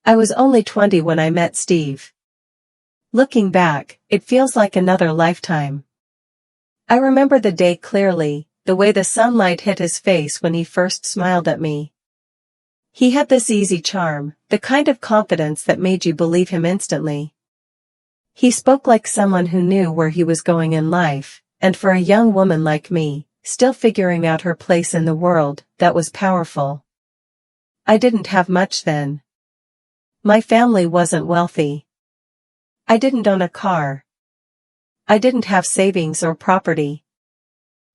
I was only 20 when I met Steve. Looking back, it feels like another lifetime. I remember the day clearly, the way the sunlight hit his face when he first smiled at me. He had this easy charm, the kind of confidence that made you believe him instantly. He spoke like someone who knew where he was going in life, and for a young woman like me, still figuring out her place in the world, that was powerful. I didn't have much then. My family wasn't wealthy. I didn't own a car. I didn't have savings or property.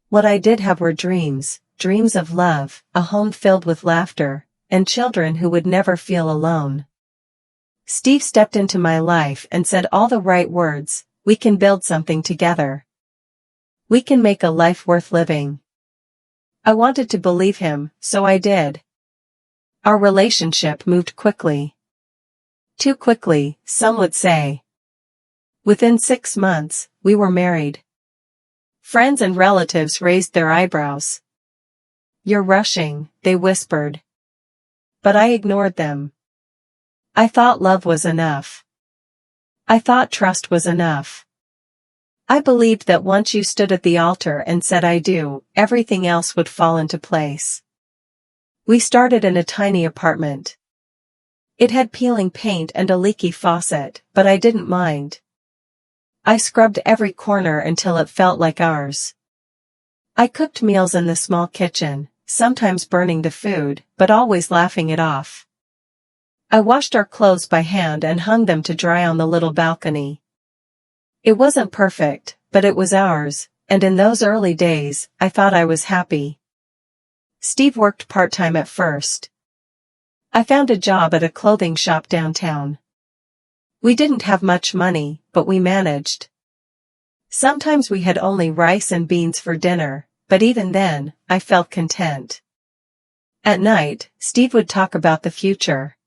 What I did have were dreams of love, a home filled with laughter, and children who would never feel alone. Steve stepped into my life and said all the right words: we can build something together. We can make a life worth living. I wanted to believe him, so I did. Our relationship moved quickly. Too quickly, some would say. Within 6 months, we were married. Friends and relatives raised their eyebrows. "You're rushing," they whispered. But I ignored them. I thought love was enough. I thought trust was enough. I believed that once you stood at the altar and said "I do," everything else would fall into place. We started in a tiny apartment. It had peeling paint and a leaky faucet, but I didn't mind. I scrubbed every corner until it felt like ours. I cooked meals in the small kitchen, sometimes burning the food, but always laughing it off. I washed our clothes by hand and hung them to dry on the little balcony. It wasn't perfect, but it was ours, and in those early days, I thought I was happy. Steve worked part-time at first. I found a job at a clothing shop downtown. We didn't have much money, but we managed. Sometimes we had only rice and beans for dinner, but even then, I felt content. At night, Steve would talk about the future.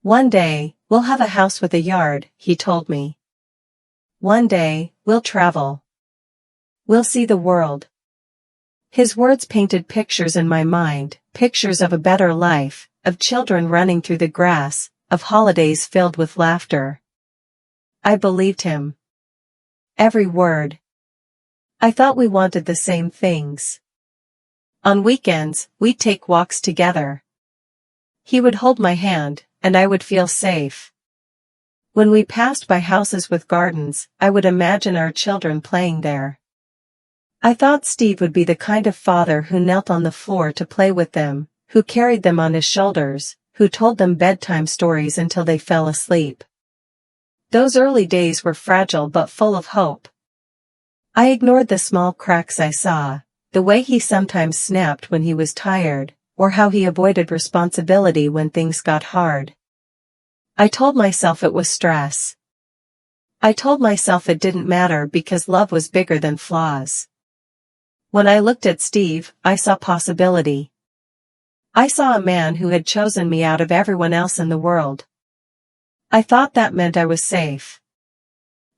"One day, we'll have a house with a yard," he told me. "One day, we'll travel. We'll see the world." His words painted pictures in my mind, pictures of a better life, of children running through the grass, of holidays filled with laughter. I believed him. Every word. I thought we wanted the same things. On weekends, we'd take walks together. He would hold my hand, and I would feel safe. When we passed by houses with gardens, I would imagine our children playing there. I thought Steve would be the kind of father who knelt on the floor to play with them, who carried them on his shoulders, who told them bedtime stories until they fell asleep. Those early days were fragile but full of hope. I ignored the small cracks I saw, the way he sometimes snapped when he was tired, or how he avoided responsibility when things got hard. I told myself it was stress. I told myself it didn't matter because love was bigger than flaws. When I looked at Steve, I saw possibility. I saw a man who had chosen me out of everyone else in the world. I thought that meant I was safe.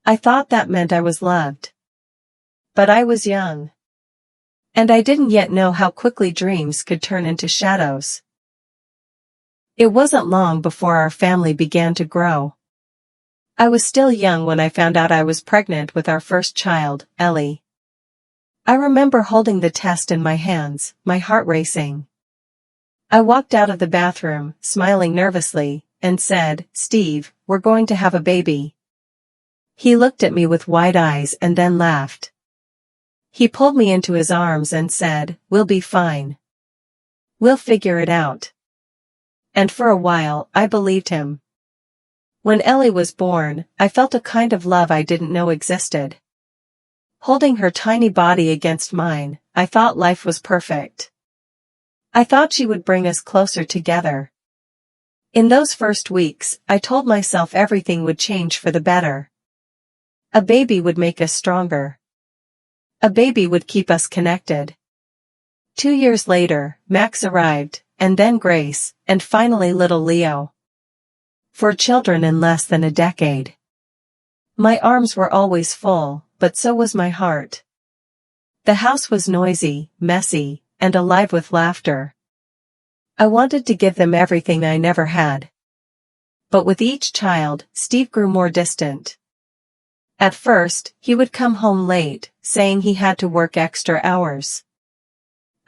I thought that meant I was loved. But I was young. And I didn't yet know how quickly dreams could turn into shadows. It wasn't long before our family began to grow. I was still young when I found out I was pregnant with our first child, Ellie. I remember holding the test in my hands, my heart racing. I walked out of the bathroom, smiling nervously, and said, "Steve, we're going to have a baby." He looked at me with wide eyes and then laughed. He pulled me into his arms and said, "We'll be fine. We'll figure it out." And for a while, I believed him. When Ellie was born, I felt a kind of love I didn't know existed. Holding her tiny body against mine, I thought life was perfect. I thought she would bring us closer together. In those first weeks, I told myself everything would change for the better. A baby would make us stronger. A baby would keep us connected. 2 years later, Max arrived, and then Grace, and finally little Leo. 4 children in less than a decade. My arms were always full, but so was my heart. The house was noisy, messy, and alive with laughter. I wanted to give them everything I never had. but with each child, Steve grew more distant. At first, he would come home late, saying he had to work extra hours.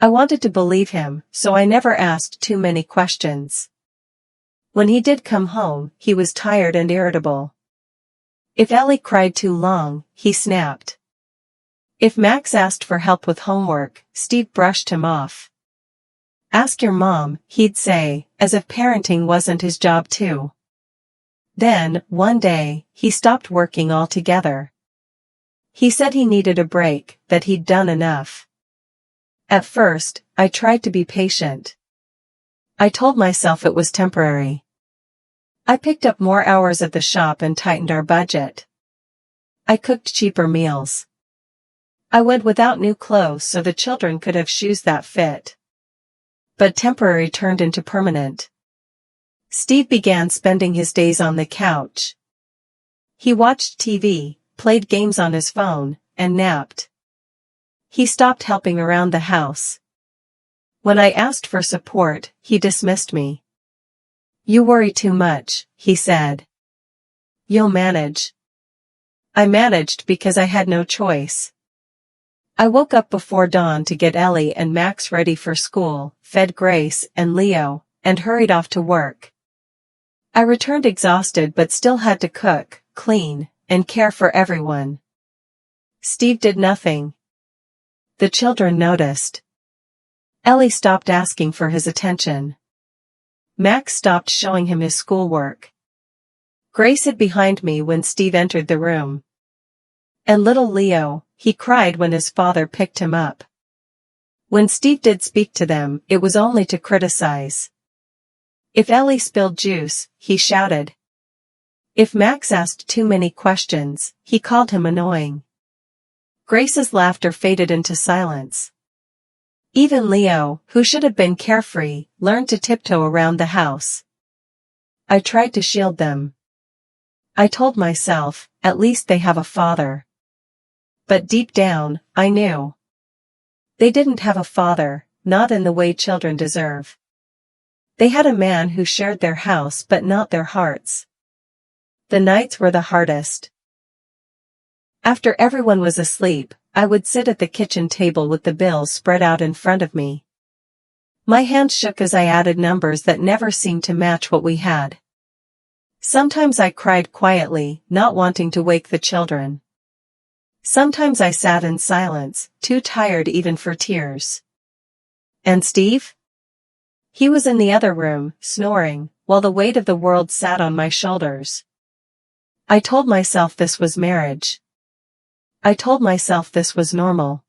I wanted to believe him, so I never asked too many questions. When he did come home, he was tired and irritable. If Ellie cried too long, he snapped. If Max asked for help with homework, Steve brushed him off. "Ask your mom," he'd say, as if parenting wasn't his job too. Then, one day, he stopped working altogether. He said he needed a break, that he'd done enough. At first, I tried to be patient. I told myself it was temporary. I picked up more hours at the shop and tightened our budget. I cooked cheaper meals. I went without new clothes so the children could have shoes that fit. But temporary turned into permanent. Steve began spending his days on the couch. He watched TV, played games on his phone, and napped. He stopped helping around the house. When I asked for support, he dismissed me. "You worry too much," he said. "You'll manage." I managed because I had no choice. I woke up before dawn to get Ellie and Max ready for school, fed Grace and Leo, and hurried off to work. I returned exhausted but still had to cook, clean, and care for everyone. Steve did nothing. The children noticed. Ellie stopped asking for his attention. Max stopped showing him his schoolwork. Grace hid behind me when Steve entered the room. And little Leo, he cried when his father picked him up. When Steve did speak to them, it was only to criticize. If Ellie spilled juice, he shouted. If Max asked too many questions, he called him annoying. Grace's laughter faded into silence. Even Leo, who should have been carefree, learned to tiptoe around the house. I tried to shield them. I told myself, at least they have a father. But deep down, I knew. They didn't have a father, not in the way children deserve. They had a man who shared their house but not their hearts. The nights were the hardest. After everyone was asleep, I would sit at the kitchen table with the bills spread out in front of me. My hands shook as I added numbers that never seemed to match what we had. Sometimes I cried quietly, not wanting to wake the children. Sometimes I sat in silence, too tired even for tears. And Steve? He was in the other room, snoring, while the weight of the world sat on my shoulders. I told myself this was marriage. I told myself this was normal.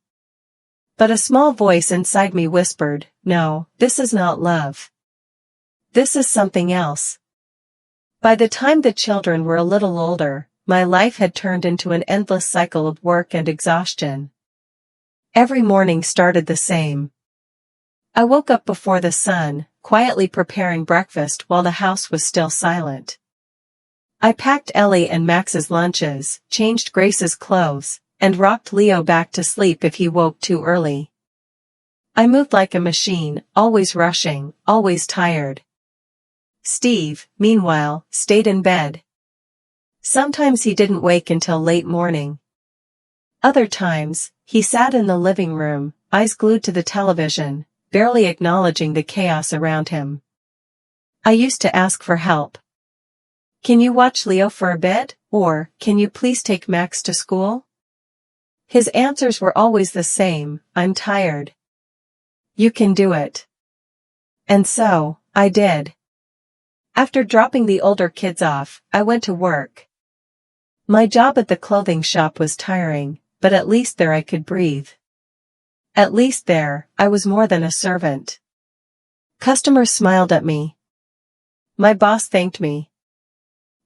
But a small voice inside me whispered, "No, this is not love. This is something else." By the time the children were a little older, my life had turned into an endless cycle of work and exhaustion. Every morning started the same. I woke up before the sun, quietly preparing breakfast while the house was still silent. I packed Ellie and Max's lunches, changed Grace's clothes, and rocked Leo back to sleep if he woke too early. I moved like a machine, always rushing, always tired. Steve, meanwhile, stayed in bed. Sometimes he didn't wake until late morning. Other times, he sat in the living room, eyes glued to the television, barely acknowledging the chaos around him. I used to ask for help. "Can you watch Leo for a bit, or, can you please take Max to school?" His answers were always the same, "I'm tired." "You can do it." And so, I did. After dropping the older kids off, I went to work. My job at the clothing shop was tiring, but at least there I could breathe. At least there, I was more than a servant. Customers smiled at me. My boss thanked me.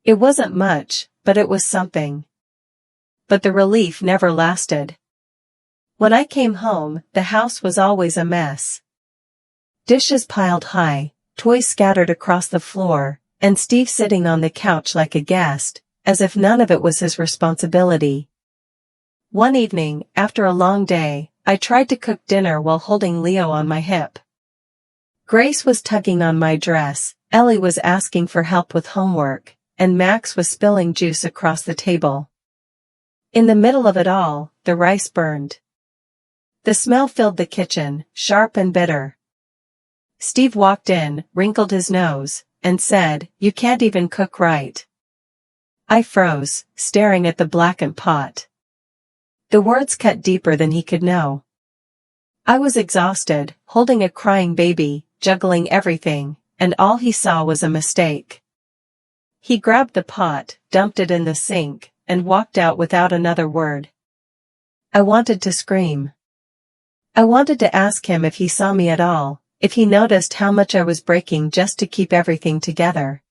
It wasn't much, but it was something. But the relief never lasted. When I came home, the house was always a mess. Dishes piled high, toys scattered across the floor, and Steve sitting on the couch like a guest, as if none of it was his responsibility. One evening, after a long day, I tried to cook dinner while holding Leo on my hip. Grace was tugging on my dress, Ellie was asking for help with homework, and Max was spilling juice across the table. In the middle of it all, the rice burned. The smell filled the kitchen, sharp and bitter. Steve walked in, wrinkled his nose, and said, "You can't even cook right." I froze, staring at the blackened pot. The words cut deeper than he could know. I was exhausted, holding a crying baby, juggling everything, and all he saw was a mistake. He grabbed the pot, dumped it in the sink, and walked out without another word. I wanted to scream. I wanted to ask him if he saw me at all, if he noticed how much I was breaking just to keep everything together.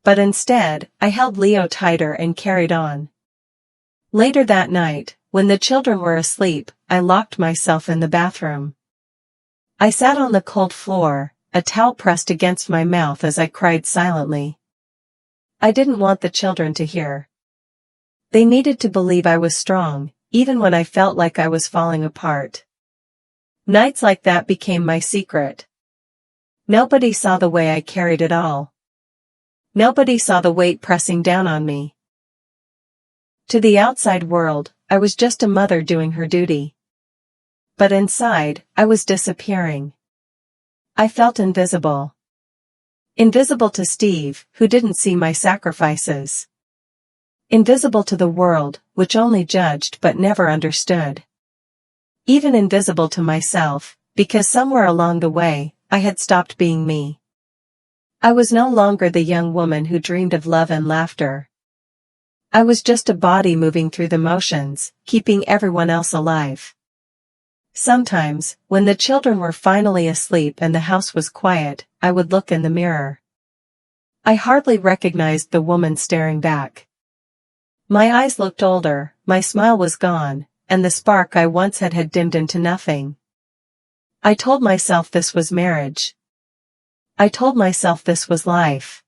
But instead, I held Leo tighter and carried on. Later that night, when the children were asleep, I locked myself in the bathroom. I sat on the cold floor, a towel pressed against my mouth as I cried silently. I didn't want the children to hear. They needed to believe I was strong, even when I felt like I was falling apart. Nights like that became my secret. Nobody saw the way I carried it all. Nobody saw the weight pressing down on me. To the outside world, I was just a mother doing her duty. But inside, I was disappearing. I felt invisible. Invisible to Steve, who didn't see my sacrifices. Invisible to the world, which only judged but never understood. Even invisible to myself, because somewhere along the way, I had stopped being me. I was no longer the young woman who dreamed of love and laughter. I was just a body moving through the motions, keeping everyone else alive. Sometimes, when the children were finally asleep and the house was quiet, I would look in the mirror. I hardly recognized the woman staring back. My eyes looked older, my smile was gone, and the spark I once had dimmed into nothing. I told myself this was marriage. I told myself this was life.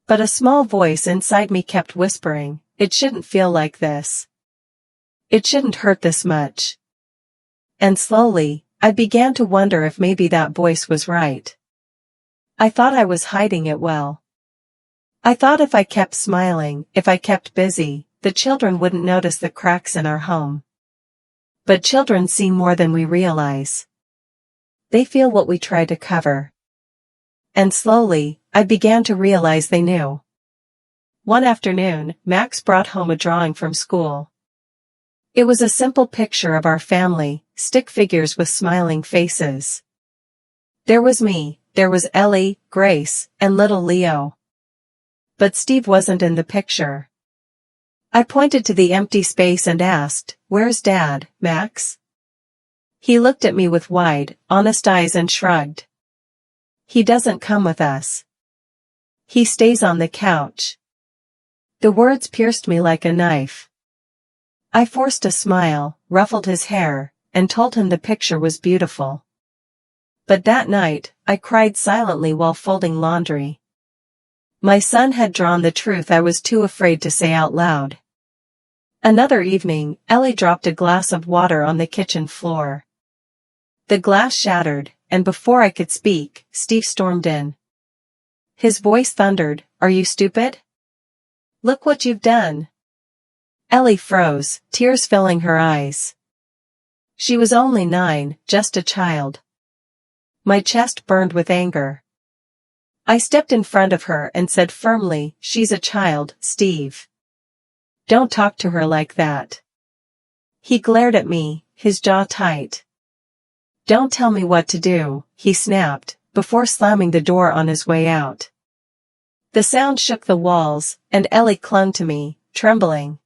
But a small voice inside me kept whispering, "It shouldn't feel like this. It shouldn't hurt this much." And slowly, I began to wonder if maybe that voice was right. I thought I was hiding it well. I thought if I kept smiling, if I kept busy, the children wouldn't notice the cracks in our home. But children see more than we realize. They feel what we try to cover. And slowly, I began to realize they knew. One afternoon, Max brought home a drawing from school. It was a simple picture of our family, stick figures with smiling faces. There was me, there was Ellie, Grace, and little Leo. But Steve wasn't in the picture. I pointed to the empty space and asked, "Where's Dad, Max?" He looked at me with wide, honest eyes and shrugged. "He doesn't come with us. He stays on the couch." The words pierced me like a knife. I forced a smile, ruffled his hair, and told him the picture was beautiful. But that night, I cried silently while folding laundry. My son had drawn the truth I was too afraid to say out loud. Another evening, Ellie dropped a glass of water on the kitchen floor. The glass shattered, and before I could speak, Steve stormed in. His voice thundered, "Are you stupid? Look what you've done." Ellie froze, tears filling her eyes. She was only 9, just a child. My chest burned with anger. I stepped in front of her and said firmly, "She's a child, Steve. Don't talk to her like that." He glared at me, his jaw tight. "Don't tell me what to do," he snapped, before slamming the door on his way out. The sound shook the walls, and Ellie clung to me, trembling.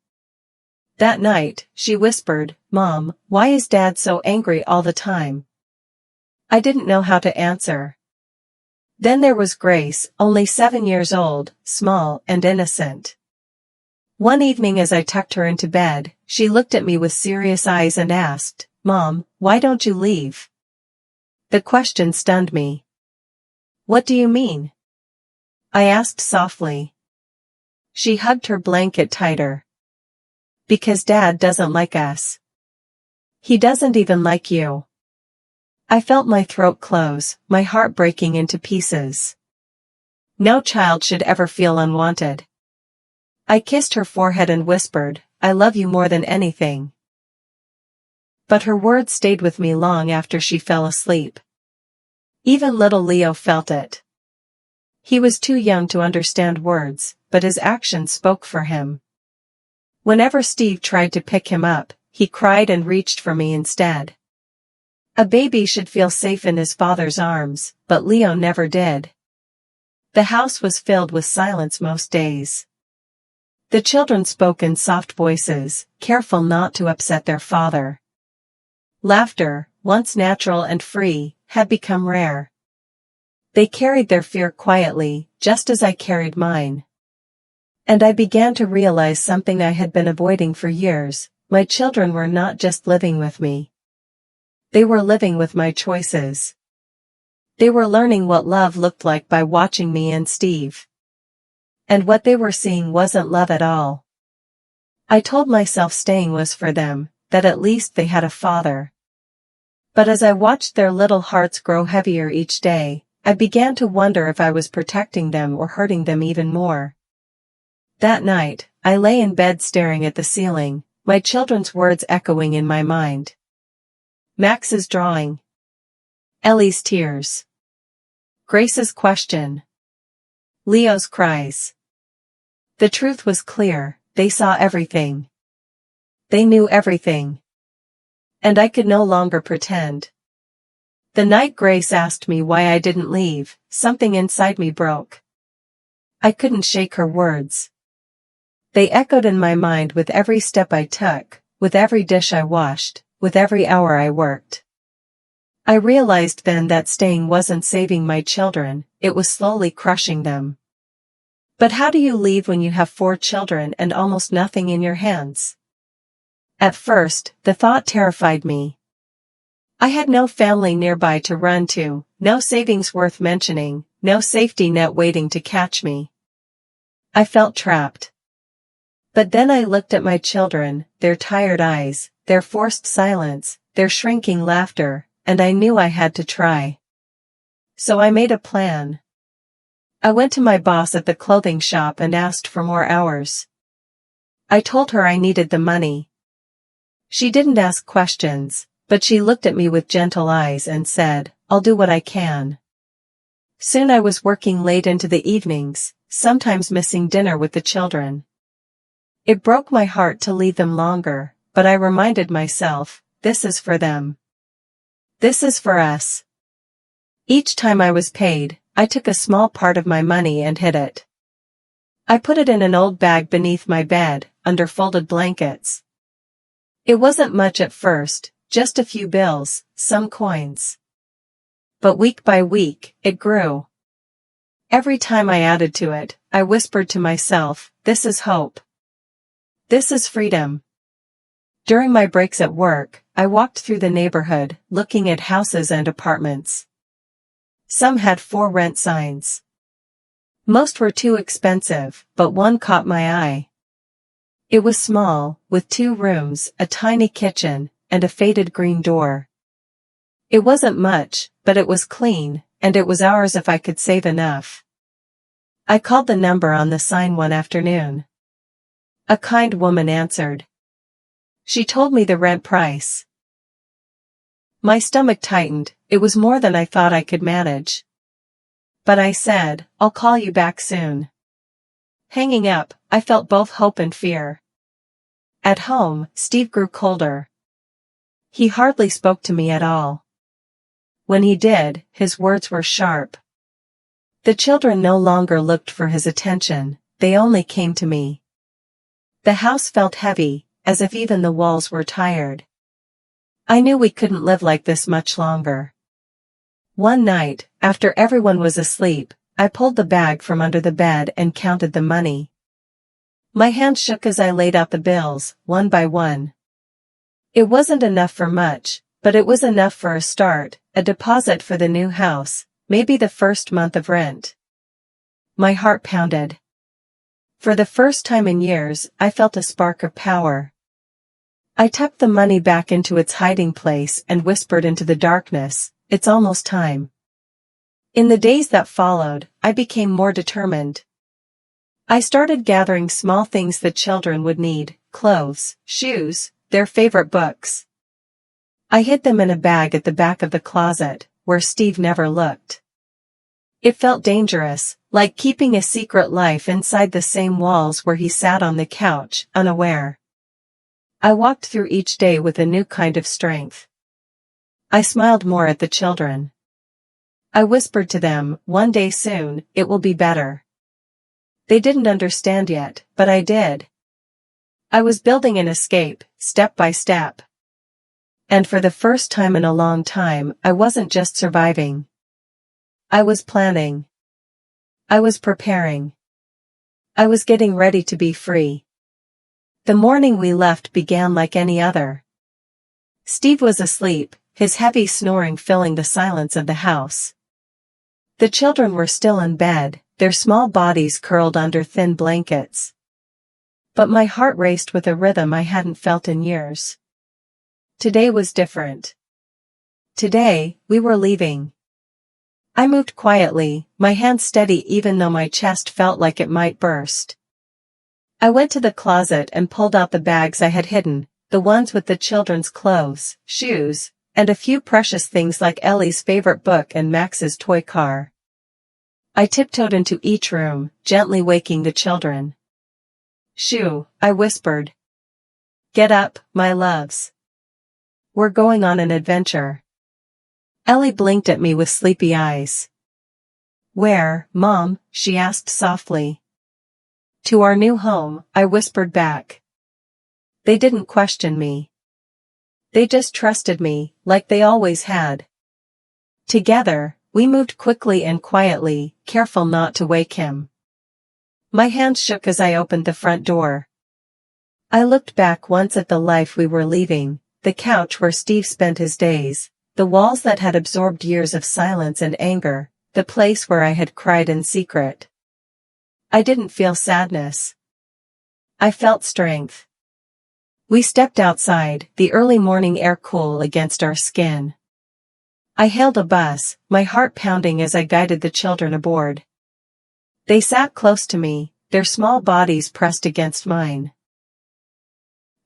That night, she whispered, "Mom, why is Dad so angry all the time?" I didn't know how to answer. Then there was Grace, only 7 years old, small and innocent. One evening as I tucked her into bed, she looked at me with serious eyes and asked, "Mom, why don't you leave?" The question stunned me. "What do you mean?" I asked softly. She hugged her blanket tighter. "Because Dad doesn't like us. He doesn't even like you." I felt my throat close, my heart breaking into pieces. No child should ever feel unwanted. I kissed her forehead and whispered, "I love you more than anything." But her words stayed with me long after she fell asleep. Even little Leo felt it. He was too young to understand words, but his actions spoke for him. Whenever Steve tried to pick him up, he cried and reached for me instead. A baby should feel safe in his father's arms, but Leo never did. The house was filled with silence most days. The children spoke in soft voices, careful not to upset their father. Laughter, once natural and free, had become rare. They carried their fear quietly, just as I carried mine. And I began to realize something I had been avoiding for years: my children were not just living with me. They were living with my choices. They were learning what love looked like by watching me and Steve. And what they were seeing wasn't love at all. I told myself staying was for them, that at least they had a father. But as I watched their little hearts grow heavier each day, I began to wonder if I was protecting them or hurting them even more. That night, I lay in bed staring at the ceiling, my children's words echoing in my mind. Max's drawing. Ellie's tears. Grace's question. Leo's cries. The truth was clear: they saw everything. They knew everything. And I could no longer pretend. The night Grace asked me why I didn't leave, something inside me broke. I couldn't shake her words. They echoed in my mind with every step I took, with every dish I washed, with every hour I worked. I realized then that staying wasn't saving my children, it was slowly crushing them. But how do you leave when you have 4 children and almost nothing in your hands? At first, the thought terrified me. I had no family nearby to run to, no savings worth mentioning, no safety net waiting to catch me. I felt trapped. But then I looked at my children, their tired eyes, their forced silence, their shrinking laughter, and I knew I had to try. So I made a plan. I went to my boss at the clothing shop and asked for more hours. I told her I needed the money. She didn't ask questions, but she looked at me with gentle eyes and said, "I'll do what I can." Soon I was working late into the evenings, sometimes missing dinner with the children. It broke my heart to leave them longer, but I reminded myself, this is for them. This is for us. Each time I was paid, I took a small part of my money and hid it. I put it in an old bag beneath my bed, under folded blankets. It wasn't much at first, just a few bills, some coins. But week by week, it grew. Every time I added to it, I whispered to myself, this is hope. This is freedom. During my breaks at work, I walked through the neighborhood, looking at houses and apartments. Some had for rent signs. Most were too expensive, but one caught my eye. It was small, with 2 rooms, a tiny kitchen, and a faded green door. It wasn't much, but it was clean, and it was ours if I could save enough. I called the number on the sign one afternoon. A kind woman answered. She told me the rent price. My stomach tightened, it was more than I thought I could manage. But I said, I'll call you back soon. Hanging up, I felt both hope and fear. At home, Steve grew colder. He hardly spoke to me at all. When he did, his words were sharp. The children no longer looked for his attention, they only came to me. The house felt heavy, as if even the walls were tired. I knew we couldn't live like this much longer. One night, after everyone was asleep, I pulled the bag from under the bed and counted the money. My hand shook as I laid out the bills, one by one. It wasn't enough for much, but it was enough for a start, a deposit for the new house, maybe the first month of rent. My heart pounded. For the first time in years, I felt a spark of power. I tucked the money back into its hiding place and whispered into the darkness, it's almost time." In the days that followed, I became more determined. I started gathering small things the children would need: clothes, shoes, their favorite books. I hid them in a bag at the back of the closet, where Steve never looked. It felt dangerous, like keeping a secret life inside the same walls where he sat on the couch, unaware. I walked through each day with a new kind of strength. I smiled more at the children. I whispered to them, "One day soon, it will be better." They didn't understand yet, but I did. I was building an escape, step by step. And for the first time in a long time, I wasn't just surviving. I was planning. I was preparing. I was getting ready to be free. The morning we left began like any other. Steve was asleep, his heavy snoring filling the silence of the house. The children were still in bed, their small bodies curled under thin blankets. But my heart raced with a rhythm I hadn't felt in years. Today was different. Today, we were leaving. I moved quietly, my hands steady even though my chest felt like it might burst. I went to the closet and pulled out the bags I had hidden, the ones with the children's clothes, shoes, and a few precious things like Ellie's favorite book and Max's toy car. I tiptoed into each room, gently waking the children. "Shoo," I whispered. "Get up, my loves. We're going on an adventure." Ellie blinked at me with sleepy eyes. "Where, Mom?" she asked softly. "To our new home," I whispered back. They didn't question me. They just trusted me, like they always had. Together, we moved quickly and quietly, careful not to wake him. My hand shook as I opened the front door. I looked back once at the life we were leaving, the couch where Steve spent his days, the walls that had absorbed years of silence and anger, the place where I had cried in secret. I didn't feel sadness. I felt strength. We stepped outside, the early morning air cool against our skin. I hailed a bus, my heart pounding as I guided the children aboard. They sat close to me, their small bodies pressed against mine.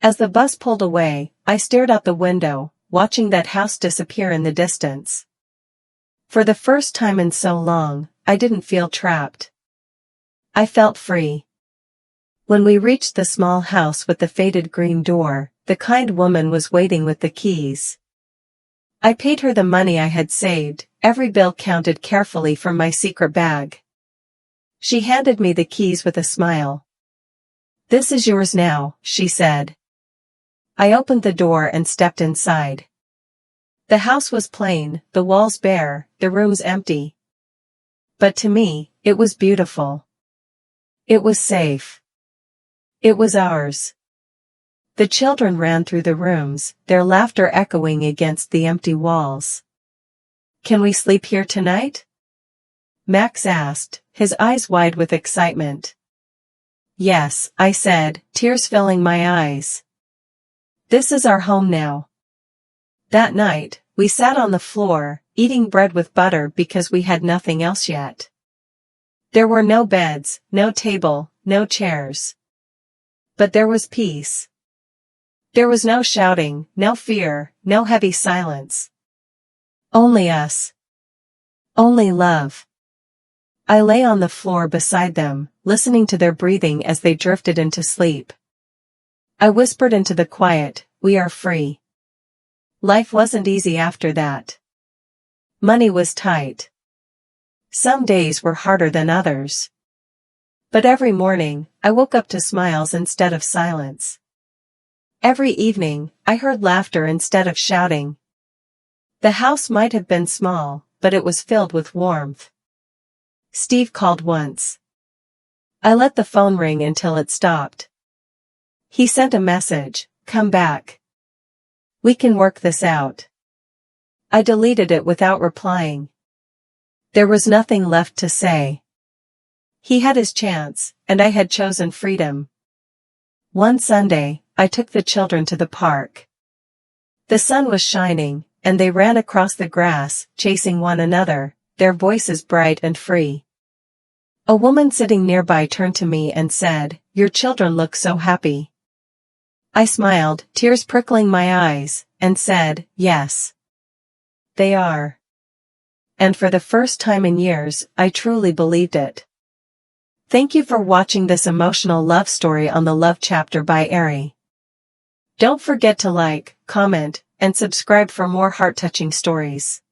As the bus pulled away, I stared out the window, watching that house disappear in the distance. For the first time in so long, I didn't feel trapped. I felt free. When we reached the small house with the faded green door, the kind woman was waiting with the keys. I paid her the money I had saved, every bill counted carefully from my secret bag. She handed me the keys with a smile. "This is yours now," she said. I opened the door and stepped inside. The house was plain, the walls bare, the rooms empty. But to me, it was beautiful. It was safe. It was ours. The children ran through the rooms, their laughter echoing against the empty walls. "Can we sleep here tonight?" Max asked, his eyes wide with excitement. "Yes," I said, tears filling my eyes. "This is our home now." That night, we sat on the floor, eating bread with butter because we had nothing else yet. There were no beds, no table, no chairs. But there was peace. There was no shouting, no fear, no heavy silence. Only us. Only love. I lay on the floor beside them, listening to their breathing as they drifted into sleep. I whispered into the quiet, "We are free." Life wasn't easy after that. Money was tight. Some days were harder than others. But every morning, I woke up to smiles instead of silence. Every evening, I heard laughter instead of shouting. The house might have been small, but it was filled with warmth. Steve called once. I let the phone ring until it stopped. He sent a message, "Come back. We can work this out." I deleted it without replying. There was nothing left to say. He had his chance, and I had chosen freedom. One Sunday, I took the children to the park. The sun was shining, and they ran across the grass, chasing one another, their voices bright and free. A woman sitting nearby turned to me and said, "Your children look so happy." I smiled, tears prickling my eyes, and said, "Yes. They are." And for the first time in years, I truly believed it. Thank you for watching this emotional love story on the Love Chapter by Aree. Don't forget to like, comment, and subscribe for more heart-touching stories.